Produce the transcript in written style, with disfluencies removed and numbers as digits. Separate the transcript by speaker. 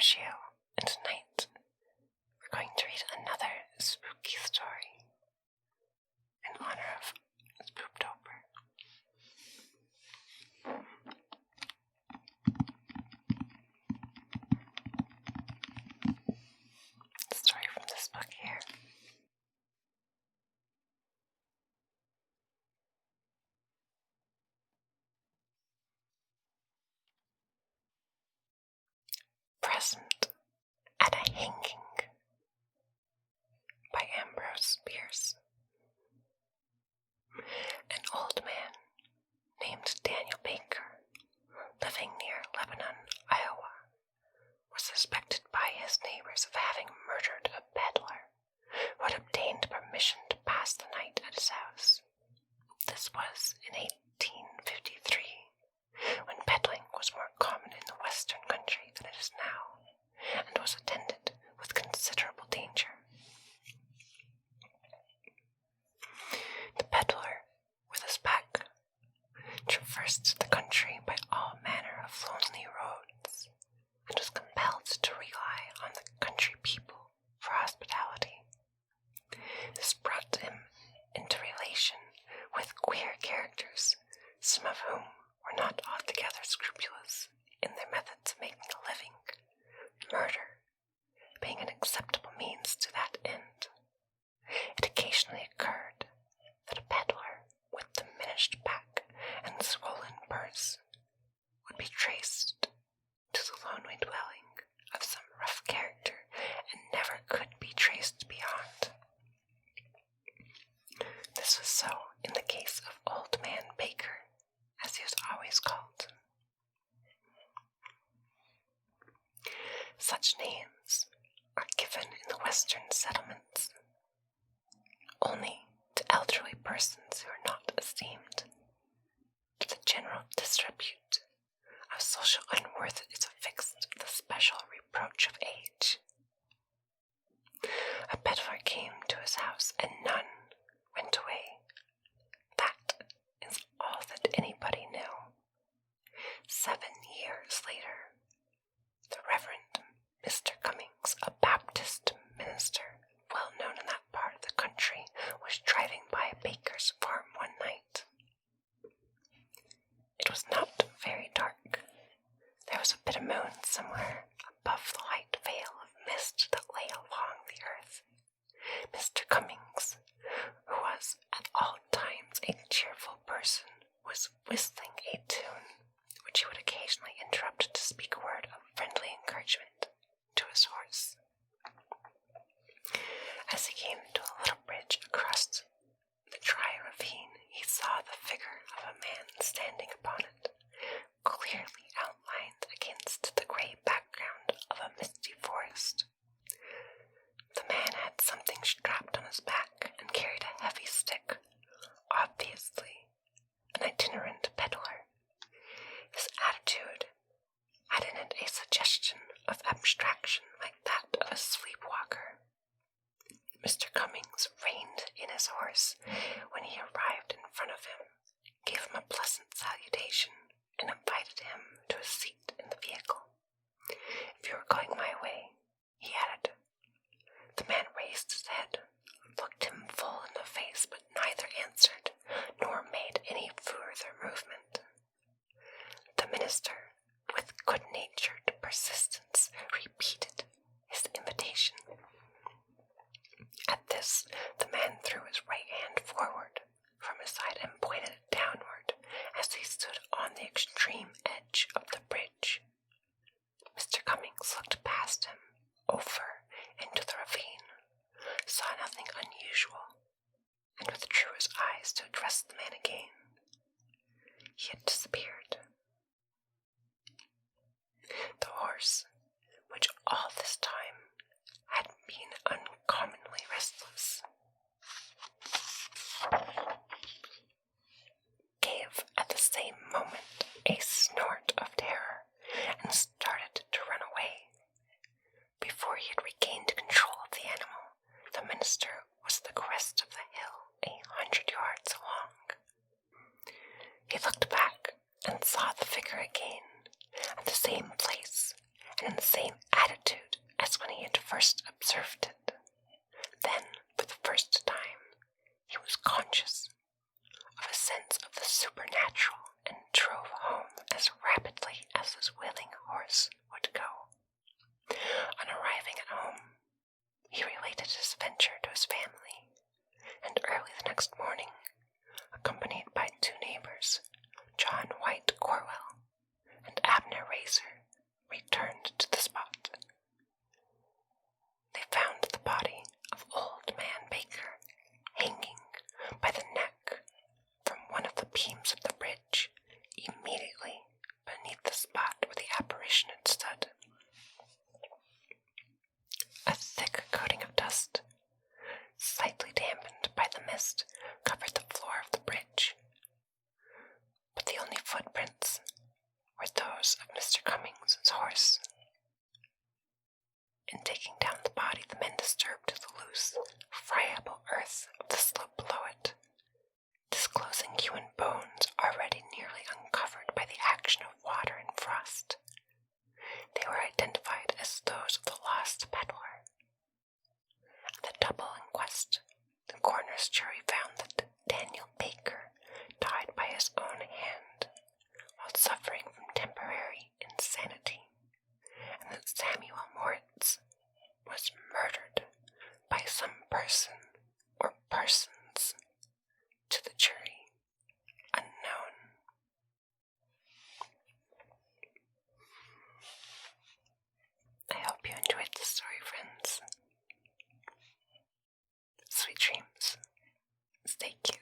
Speaker 1: Shio, and tonight we're going to read another spooky story in honor of Spooktober. Story from this book here. Present at a Hanging by Ambrose Bierce. An old man named Daniel Baker, living near Lebanon, Iowa, was suspected by his neighbors of having murdered a peddler who had obtained permission to pass the night at his house. This was in 1853, when peddling was more common in the western country than it is now, and was attended with considerable danger. The peddler, with his pack, traversed the country by all manner of lonely roads, and was compelled to rely on the country people for hospitality. This brought him into relation with queer characters, some of whom were not altogether scrupulous in their methods of making a living, murder being an acceptable means to that end. It occasionally occurred that a peddler with diminished pack and swollen purse would be traced to the lonely dwelling of some rough character and never could be traced beyond. This was so in the case of Old Man Baker, as he was always called. Such names are given in the Western settlements only to elderly persons who are not esteemed. To the general disrepute of social unworth is affixed the special reproach of age. A peddler came to his house and none went away. That is all that anybody knew. 7 years later, the Reverend Mr. Cummings, a Baptist minister well known in that part of the country, was driving by a baker's farm one night. It was not very dark. There was a bit of moon somewhere above the light veil of mist that lay along the earth. Mr. Cummings, who was at all times a cheerful person, was whistling a tune, which he would occasionally interrupt to speak a word of friendly encouragement to his horse. As he came to a little bridge across the dry ravine, he saw the figure of a man standing upon it, clearly outlined against the gray background of a misty forest. The man had something strapped on his back and carried a heavy stick, obviously an itinerant peddler. His attitude had in it a suggestion of abstraction like that of a sleepwalker. Mr. Cummings reined in his horse when he arrived in front of him, gave him a pleasant salutation, and invited him to a seat in the vehicle. "If you are going my way," he added. The man raised his head, looked him full in the face, but neither answered nor made any further movement. The minister, with good-natured persistence, repeated his invitation. At this, the man threw his right hand forward from his side and pointed it downward as he stood on the extreme edge of the bridge. Mr. Cummings looked past him, over into the ravine, saw nothing unusual, and withdrew his eyes to address the man again. He had disappeared. The horse, which all this time had been uncommonly restless, gave at the same moment a snort of terror and started to run away. Before he had regained control of the animal, the minister was at the crest of the hill 100 yards along. He looked back and saw the figure again, at the same place and in the same attitude as when he had first observed it. Then, for the first time, he was conscious of a sense of the supernatural and drove home as rapidly as his willing horse would go. On arriving at home, he related his adventure to his family, and early the next morning, accompanied by 2 neighbors, John White Corwell and Abner Razor, returned to the spot. They found the body of Old Man Baker hanging by the neck from one of the beams of the bridge immediately beneath the spot where the apparition had stood. A thick coating of dust, slightly dampened by the mist, covered the floor of the bridge, but the only footprints were those of Mr. Cummings' horse. In taking down the body, the men disturbed the loose, friable earth of the slope below it, disclosing human bones already nearly uncovered by the action of water and frost. They were identified as those of the lost peddler. At the double inquest, the coroner's jury found that Daniel Baker died by his own hand while suffering from temporary insanity, and that Samuel Moritz was murdered by some person or persons, to the jury, unknown. I hope you enjoyed this story, friends. Sweet dreams. Stay curious.